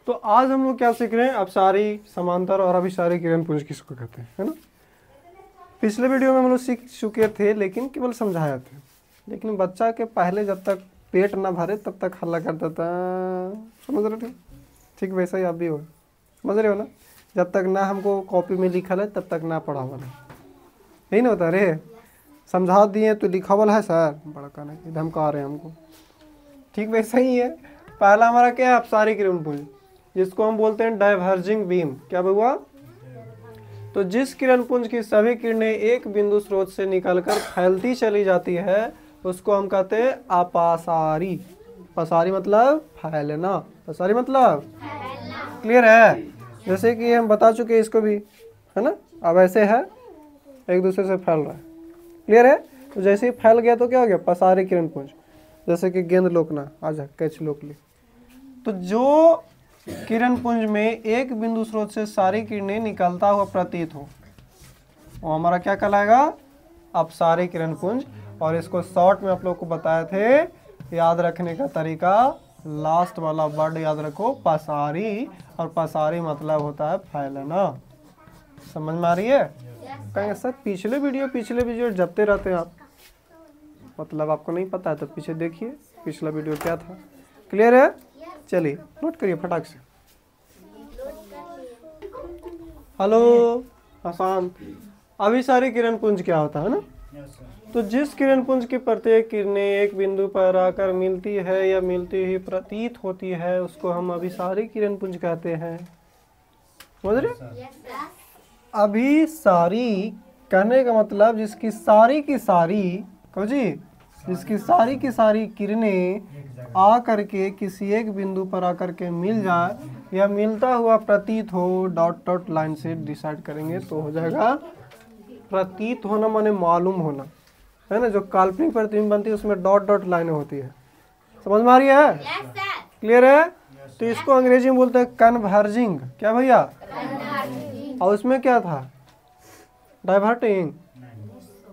तो आज हम लोग क्या सीख रहे हैं, अपसारी, समांतर और अभिसारी किरणपुंज किसको कहते हैं, है ना। पिछले वीडियो में हम लोग सीख चुके थे लेकिन केवल समझाया थे, लेकिन बच्चा के पहले जब तक पेट ना भरे तब तक हल्ला करता था, समझ रहे थे। ठीक वैसा ही आप भी हो, समझ रहे हो ना। जब तक ना हमको कॉपी में लिखल है तब तक ना पढ़ा हुआ है, यही ना होता है। रे समझा दिए तो लिखावल है सर, बड़ा कहना कि धमका रहे हैं हमको। ठीक वैसा ही है। पहला हमारा क्या है, अपसारी किरणपुंज, जिसको हम बोलते हैं डाइवर्जिंग बीम। क्या हुआ, तो जिस किरणपुंज की सभी किरणें एक बिंदु स्रोत से निकलकर फैलती चली जाती है उसको हम कहते हैं अपसारी। पसारी मतलब फैलना, पसारी मतलब क्लियर है। जैसे कि हम बता चुके हैं इसको भी, है ना। अब ऐसे है, एक दूसरे से फैल रहा है, क्लियर है। तो जैसे ही फैल गया तो क्या हो गया, पसारी किरणपुंज। जैसे कि गेंद लोकना, आजा कैच लोक ली। तो जो किरणपुंज में एक बिंदु स्रोत से सारी किरणें निकलता हुआ प्रतीत हो वो हमारा क्या कहलाएगा, अपसारी किरणपुंज। और इसको शॉर्ट में आप लोग को बताए थे, याद रखने का तरीका लास्ट वाला वर्ड याद रखो, पसारी। और पसारी मतलब होता है फैलना। समझ में आ रही है। कहेंगे सर पिछले वीडियो जपते रहते हैं आप, मतलब आपको नहीं पता है तो पीछे देखिए पिछला वीडियो क्या था, क्लियर है। चलिए नोट करिए फटाक से। हेलो आसान। अभिसारी किरणपुंज क्या होता है ना, तो जिस किरणपुंज की प्रत्येक किरणें एक बिंदु पर आकर मिलती है या मिलती हुई प्रतीत होती है उसको हम अभिसारी किरणपुंज कहते हैं। समझ रहे। अभिसारी कहने का मतलब जिसकी सारी की सारी, कहो जी, जिसकी सारी की सारी किरणें आ करके किसी एक बिंदु पर आकर के मिल जाए या मिलता हुआ प्रतीत हो, डॉट डॉट लाइन से डिसाइड करेंगे तो हो जाएगा। प्रतीत होना माने मालूम होना, है ना। जो काल्पनिक प्रतिबिंब बनती है उसमें डॉट डॉट लाइनें होती है। समझ में आ रही है, क्लियर है। तो इसको अंग्रेजी में बोलते हैं कन्वर्जिंग। क्या भैया, और उसमें क्या था, डाइवर्टिंग,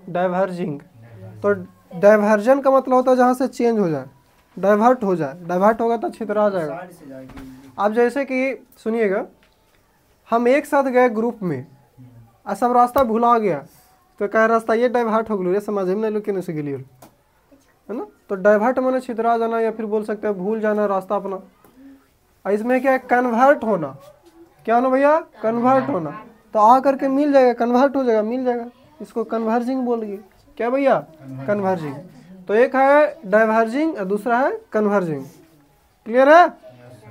डाइवर्जिंग। तो डाइवर्जन का मतलब होता है जहाँ से चेंज हो जाए, डाइवर्ट हो जाए। डाइवर्ट होगा तो छितरा जाएगा। अब जैसे कि सुनिएगा, हम एक साथ गए ग्रुप में और सब रास्ता भुला गया तो क्या रास्ता ये डाइवर्ट हो गया, ये समझ में नहीं लो कि से गेलिए, है ना। तो डाइवर्ट माने छितरा जाना या फिर बोल सकते हैं भूल जाना रास्ता अपना। और इसमें क्या है, कन्वर्ट होना। क्या होना भैया, कन्वर्ट होना। तो आ करके मिल जाएगा, कन्वर्ट हो जाएगा, मिल जाएगा, इसको कन्वर्जिंग बोलिए। क्या भैया, कन्वर्जिंग। तो एक है डाइवर्जिंग और दूसरा है कन्वर्जिंग, क्लियर है,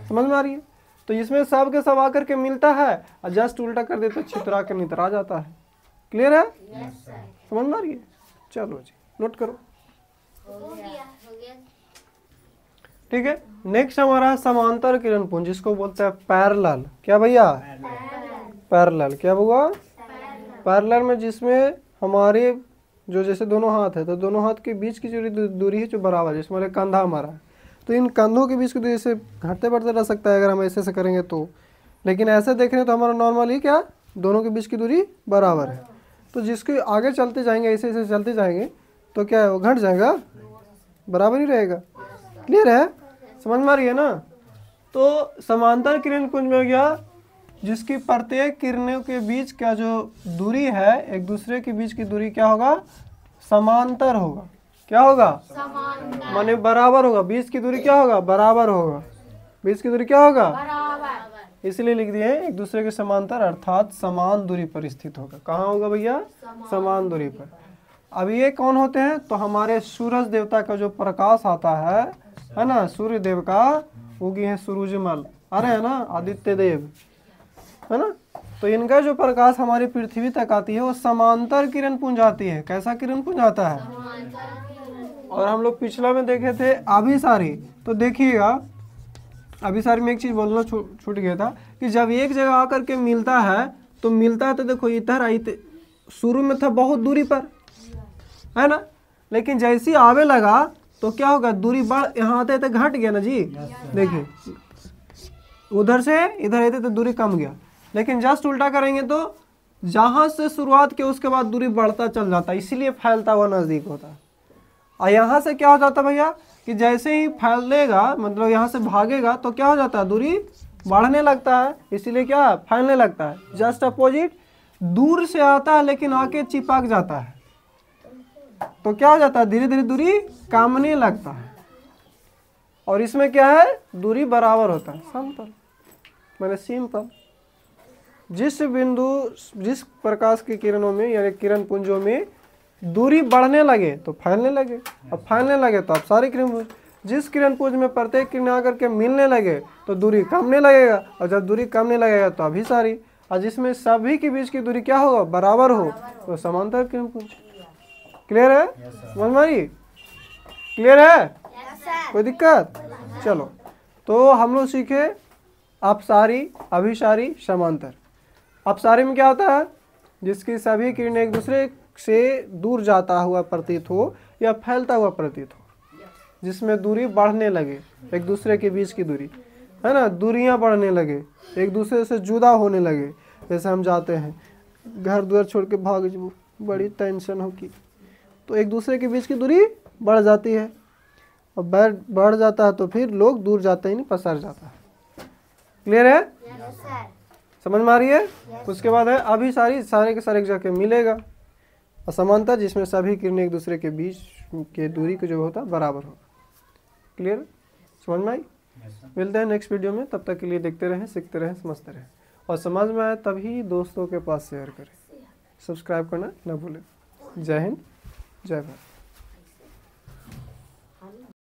समझ में आ रही है। तो इसमें सब के सब आकर के मिलता है और जस्ट उल्टा कर देते छितरा के नितरा जाता है, क्लियर है, समझ में आ रही है। चलो जी नोट करो, ठीक है। नेक्स्ट हमारा समांतर किरणपुंज, जिसको बोलते हैं पैरेलल। क्या भैया, पैरेलल। क्या हुआ, पैरेलल में जिसमें हमारे जो जैसे दोनों हाथ है तो दोनों हाथ के बीच की जो दूरी है जो बराबर है, जैसे हमारे कंधा हमारा है तो इन कंधों के बीच की दूरी से घटते बढ़ते रह सकता है अगर हम ऐसे से करेंगे तो। लेकिन ऐसे देख रहे हैं तो हमारा नॉर्मली क्या, दोनों के बीच की दूरी बराबर है। तो जिसके आगे चलते जाएंगे ऐसे ऐसे चलते जाएंगे तो क्या है, वो घट जाएगा, बराबर ही रहेगा, क्लियर है, समझ में आ रही है ना। तो समांतर किरणपुंज में हो गया जिसकी प्रत्येक किरणों के बीच का जो दूरी है एक दूसरे के बीच की दूरी क्या होगा, समांतर होगा। क्या होगा, माने बराबर होगा। बीच की दूरी क्या होगा, बराबर होगा। बीच की दूरी क्या होगा, बराबर। इसलिए लिख दिए एक दूसरे के समांतर अर्थात समान दूरी पर स्थित होगा। कहाँ होगा भैया, समान दूरी पर। अब ये कौन होते हैं, तो हमारे सूरज देवता का जो प्रकाश आता है ना, सूर्य देव का, उगी है सूरजमल, अरे है ना, आदित्य देव, है ना। तो इनका जो प्रकाश हमारी पृथ्वी तक आती है वो समांतर किरणपुंज आती है। कैसा किरणपुंज आता है, और हम लोग पिछला में देखे थे अभिसारी। तो देखिएगा अभिसारी में एक चीज बोलना छूट गया था कि जब एक जगह आकर के मिलता है तो देखो इधर आई, शुरू में था बहुत दूरी पर, है ना, लेकिन जैसी आवे लगा तो क्या होगा, दूरी बढ़, यहाँ आते तो घट गया ना जी। देखिए उधर से इधर आते तो दूरी कम गया, लेकिन जस्ट उल्टा करेंगे तो जहां से शुरुआत के उसके बाद दूरी बढ़ता चल जाता है, इसीलिए फैलता हुआ नजदीक होता है। और यहाँ से क्या हो जाता है भैया कि जैसे ही फैलेगा मतलब यहाँ से भागेगा तो क्या हो जाता है, दूरी बढ़ने लगता है, इसीलिए क्या फैलने लगता है। जस्ट अपोजिट, दूर से आता है लेकिन आके चिपक जाता है, तो क्या हो जाता है, धीरे धीरे दूरी कमने लगता है। और इसमें क्या है, दूरी बराबर होता है, समतल, मैंने सिंपल। जिस प्रकाश की किरणों में यानी किरण पुंजों में दूरी बढ़ने लगे तो फैलने लगे, अब फैलने लगे तो अब सारे किरण पुंज, जिस किरण पुंज में प्रत्येक किरण आकर के मिलने लगे तो दूरी कमने लगेगा, और जब दूरी कमने लगेगा तो अभी सारी, और जिसमें सभी के बीच की दूरी क्या होगा, बराबर हो, तो समांतर किरण पुंज। क्लियर है, समझ में आई? क्लियर है, कोई दिक्कत? चलो, तो हम लोग सीखे अपसारी, अभिसारी, समांतर। अपसारी में क्या होता है, जिसकी सभी किरणें एक दूसरे से दूर जाता हुआ प्रतीत हो या फैलता हुआ प्रतीत हो, जिसमें दूरी बढ़ने लगे, एक दूसरे के बीच की दूरी है ना, दूरियां बढ़ने लगे, एक दूसरे से जुदा होने लगे। जैसे हम जाते हैं घर द्वार छोड़ के भाग जाओ, बड़ी टेंशन होगी, तो एक दूसरे के बीच की दूरी बढ़ जाती है, और बढ़ जाता है तो फिर लोग दूर जाते ही नहीं, पसर जाता है। क्लियर है, समझ में आ रही है? उसके बाद है अभिसारी, सारे के सारे एक जगह मिलेगा, और समांतर, जिसमें सभी किरणें एक दूसरे के बीच के दूरी को जो होता है बराबर होगा। क्लियर, समझ में आई? मिलते हैं नेक्स्ट वीडियो में, तब तक के लिए देखते रहें, सीखते रहें, समझते रहें, और समझ में आए तभी दोस्तों के पास शेयर करें, सब्सक्राइब करना ना भूलें। जय हिंद, जय भारत।